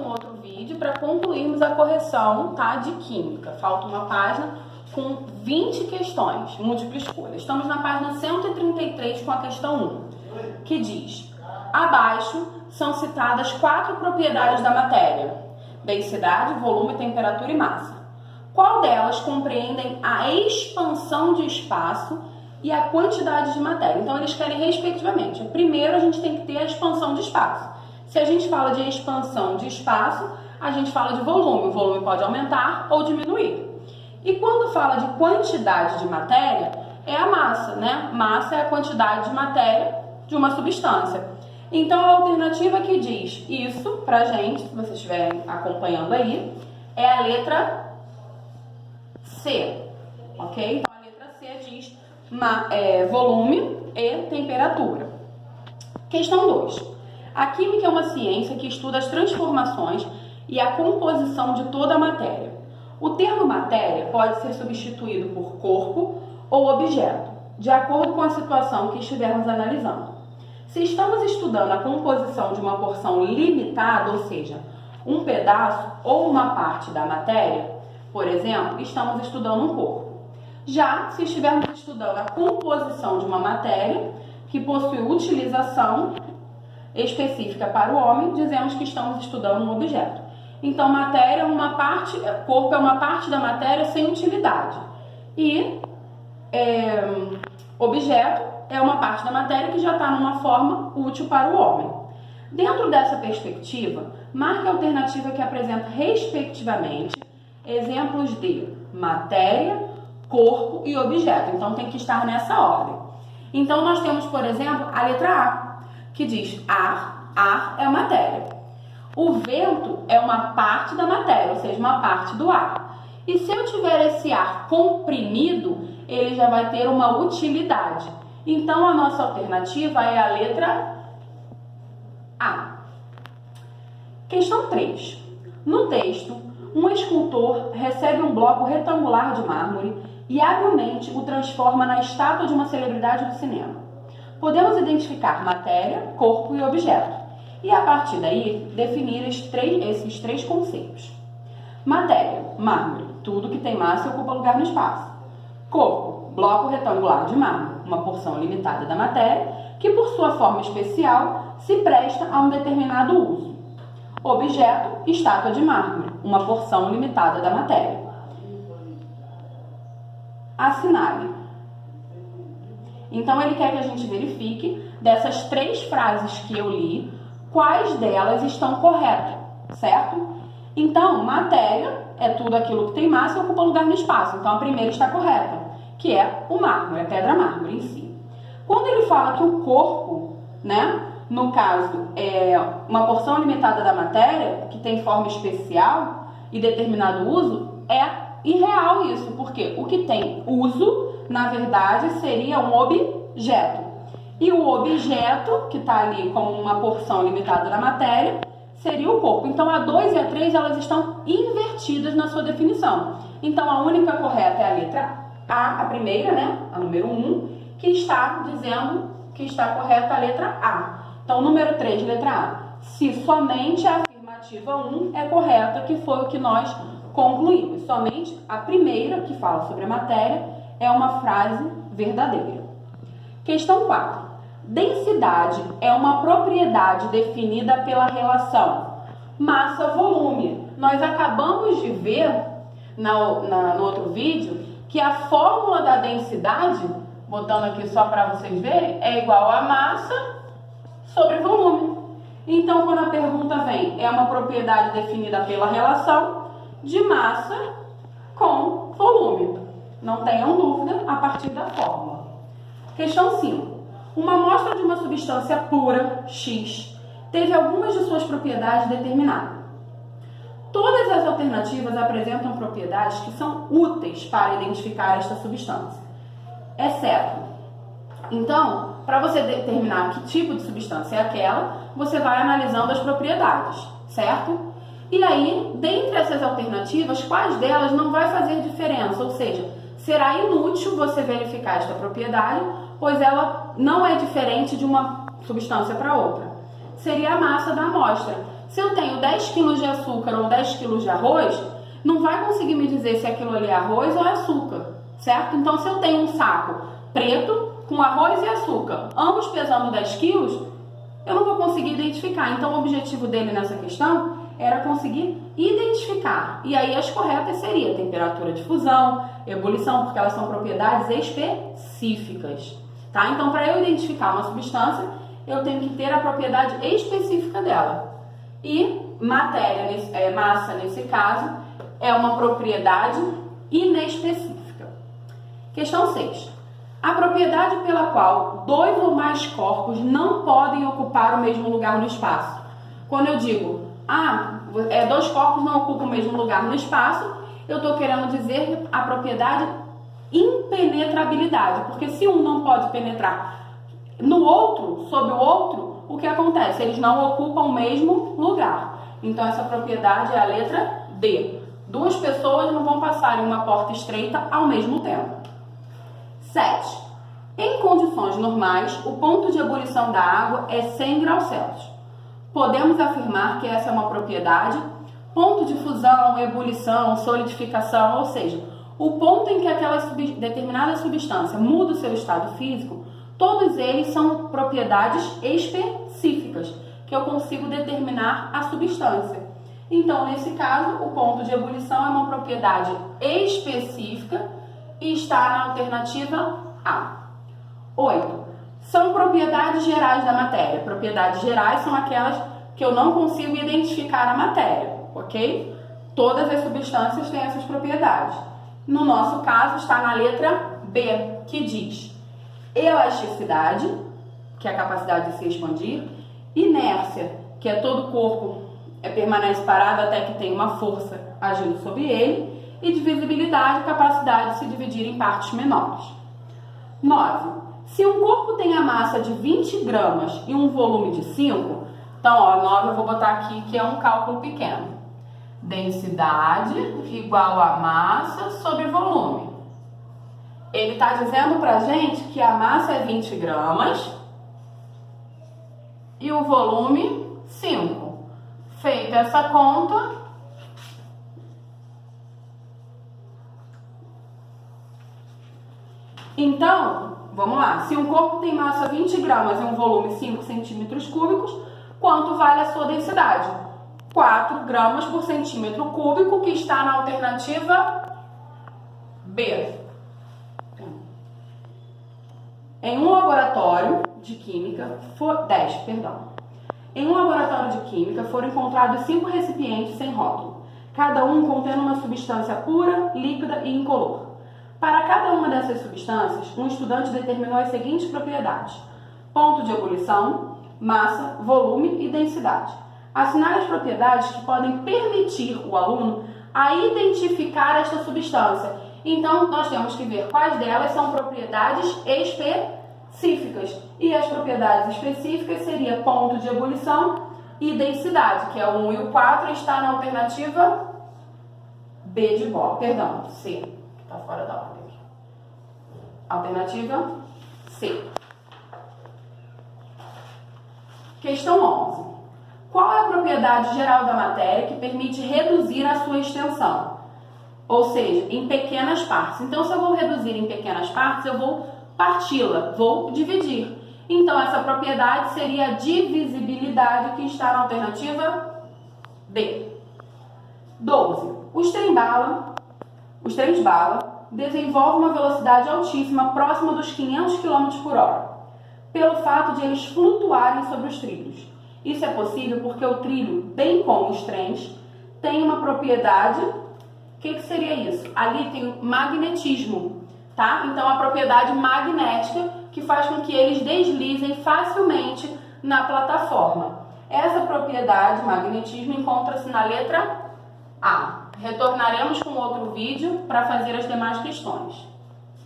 com outro vídeo para concluirmos a correção, tá, de química. Falta uma página com 20 questões, múltipla escolha. Estamos na página 133 com a questão 1, que diz: abaixo são citadas 4 propriedades da matéria: densidade, volume, temperatura e massa. Qual delas compreendem a expansão de espaço e a quantidade de matéria? Então, eles querem respectivamente. Primeiro, a gente tem que ter a expansão de espaço. Se a gente fala de expansão de espaço, a gente fala de volume. O volume pode aumentar ou diminuir. E quando fala de quantidade de matéria, é a massa, né? Massa é a quantidade de matéria de uma substância. Então, a alternativa que diz isso pra gente, se vocês estiverem acompanhando aí, é a letra C, ok? Então, a letra C diz volume e temperatura. Questão 2. A química é uma ciência que estuda as transformações e a composição de toda a matéria. O termo matéria pode ser substituído por corpo ou objeto, de acordo com a situação que estivermos analisando. Se estamos estudando a composição de uma porção limitada, ou seja, um pedaço ou uma parte da matéria, por exemplo, estamos estudando um corpo. Já se estivermos estudando a composição de uma matéria que possui utilização específica para o homem, dizemos que estamos estudando um objeto. Então, matéria é uma parte, corpo é uma parte da matéria sem utilidade. E objeto é uma parte da matéria que já está numa forma útil para o homem. Dentro dessa perspectiva, marque a alternativa que apresenta, respectivamente, exemplos de matéria, corpo e objeto. Então, tem que estar nessa ordem. Então, nós temos, por exemplo, a letra A, que diz ar. Ar é matéria. O vento é uma parte da matéria, ou seja, uma parte do ar. E se eu tiver esse ar comprimido, ele já vai ter uma utilidade. Então, a nossa alternativa é a letra A. Questão 3. No texto, um escultor recebe um bloco retangular de mármore e habilmente o transforma na estátua de uma celebridade do cinema. Podemos identificar matéria, corpo e objeto. E, a partir daí, definir esses três conceitos. Matéria, mármore, tudo que tem massa e ocupa lugar no espaço. Corpo, bloco retangular de mármore, uma porção limitada da matéria, que por sua forma especial se presta a um determinado uso. Objeto, estátua de mármore, uma porção limitada da matéria. Assinale. Então, ele quer que a gente verifique, dessas 3 frases que eu li, quais delas estão corretas, certo? Então, matéria é tudo aquilo que tem massa e ocupa lugar no espaço. Então, a primeira está correta, que é o mármore, a pedra mármore em si. Quando ele fala que o corpo, né, no caso, é uma porção limitada da matéria, que tem forma especial e determinado uso, é irreal isso, porque o que tem uso, na verdade, seria um objeto. E o objeto, que está ali como uma porção limitada da matéria, seria o corpo. Então, a 2 e a 3, elas estão invertidas na sua definição. Então, a única correta é a letra A, a primeira, né? A número 1, que está dizendo que está correta a letra A. Então, número 3, letra A. Se somente a afirmativa 1 é correta, que foi o que nós concluímos. Somente a primeira, que fala sobre a matéria, é uma frase verdadeira. Questão 4. Densidade é uma propriedade definida pela relação massa-volume. Nós acabamos de ver no outro vídeo que a fórmula da densidade, botando aqui só para vocês verem, é igual a massa sobre volume. Então, quando a pergunta vem, é uma propriedade definida pela relação de massa com volume. Não tenham dúvida a partir da fórmula. Questão 5. Uma amostra de uma substância pura, X, teve algumas de suas propriedades determinadas. Todas as alternativas apresentam propriedades que são úteis para identificar esta substância, exceto. Então, para você determinar que tipo de substância é aquela, você vai analisando as propriedades, certo? E aí, dentre essas alternativas, quais delas não vai fazer diferença? Ou seja, será inútil você verificar esta propriedade, pois ela não é diferente de uma substância para outra. Seria a massa da amostra. Se eu tenho 10 quilos de açúcar ou 10 quilos de arroz, não vai conseguir me dizer se aquilo ali é arroz ou é açúcar, certo? Então, se eu tenho um saco preto com arroz e açúcar, ambos pesando 10 quilos, eu não vou conseguir identificar. Então, o objetivo dele nessa questão era conseguir identificar. E aí, as corretas seriam temperatura de fusão, ebulição, porque elas são propriedades específicas, tá? Então, para eu identificar uma substância, eu tenho que ter a propriedade específica dela. E matéria, massa, nesse caso, é uma propriedade inespecífica. Questão 6. A propriedade pela qual dois ou mais corpos não podem ocupar o mesmo lugar no espaço. Quando eu digo, dois corpos não ocupam o mesmo lugar no espaço, eu estou querendo dizer a propriedade impenetrabilidade. Porque se um não pode penetrar no outro, sobre o outro, o que acontece? Eles não ocupam o mesmo lugar. Então, essa propriedade é a letra D. Duas pessoas não vão passar em uma porta estreita ao mesmo tempo. 7. Em condições normais, o ponto de ebulição da água é 100 graus Celsius. Podemos afirmar que essa é uma propriedade, ponto de fusão, ebulição, solidificação, ou seja, o ponto em que aquela determinada substância muda o seu estado físico, todos eles são propriedades específicas, que eu consigo determinar a substância. Então, nesse caso, o ponto de ebulição é uma propriedade específica e está na alternativa A. 8. São propriedades gerais da matéria. Propriedades gerais são aquelas que eu não consigo identificar a matéria, ok? Todas as substâncias têm essas propriedades. No nosso caso, está na letra B, que diz elasticidade, que é a capacidade de se expandir, inércia, que é todo o corpo permanece parado até que tem uma força agindo sobre ele, e divisibilidade, capacidade de se dividir em partes menores. 9. Se um corpo tem a massa de 20 gramas e um volume de 5, então, 9 eu vou botar aqui que é um cálculo pequeno. Densidade igual a massa sobre volume. Ele está dizendo pra gente que a massa é 20 gramas e o volume 5. Feita essa conta, então, vamos lá. Se um corpo tem massa 20 gramas e um volume 5 centímetros cúbicos, quanto vale a sua densidade? 4 gramas por centímetro cúbico, que está na alternativa B. Em um laboratório de química, Em um laboratório de química foram encontrados 5 recipientes sem rótulo, cada um contendo uma substância pura, líquida e incolor. Para cada uma dessas substâncias, um estudante determinou as seguintes propriedades: ponto de ebulição, massa, volume e densidade. Assinale as propriedades que podem permitir o aluno a identificar esta substância. Então, nós temos que ver quais delas são propriedades específicas. E as propriedades específicas seriam ponto de ebulição e densidade, que é o 1 e o 4, está na alternativa B de bola. Perdão, C. Está fora da ordem. Alternativa C. Questão 11. Qual é a propriedade geral da matéria que permite reduzir a sua extensão? Ou seja, em pequenas partes. Então, se eu vou reduzir em pequenas partes, eu vou parti-la, vou dividir. Então, essa propriedade seria a divisibilidade, que está na alternativa B. 12. Os trens-bala desenvolvem uma velocidade altíssima próxima dos 500 km por hora, pelo fato de eles flutuarem sobre os trilhos. Isso é possível porque o trilho, bem como os trens, tem uma propriedade. O que seria isso? Ali tem magnetismo, tá? Então, a propriedade magnética que faz com que eles deslizem facilmente na plataforma. Essa propriedade, magnetismo, encontra-se na letra A. Retornaremos com outro vídeo para fazer as demais questões.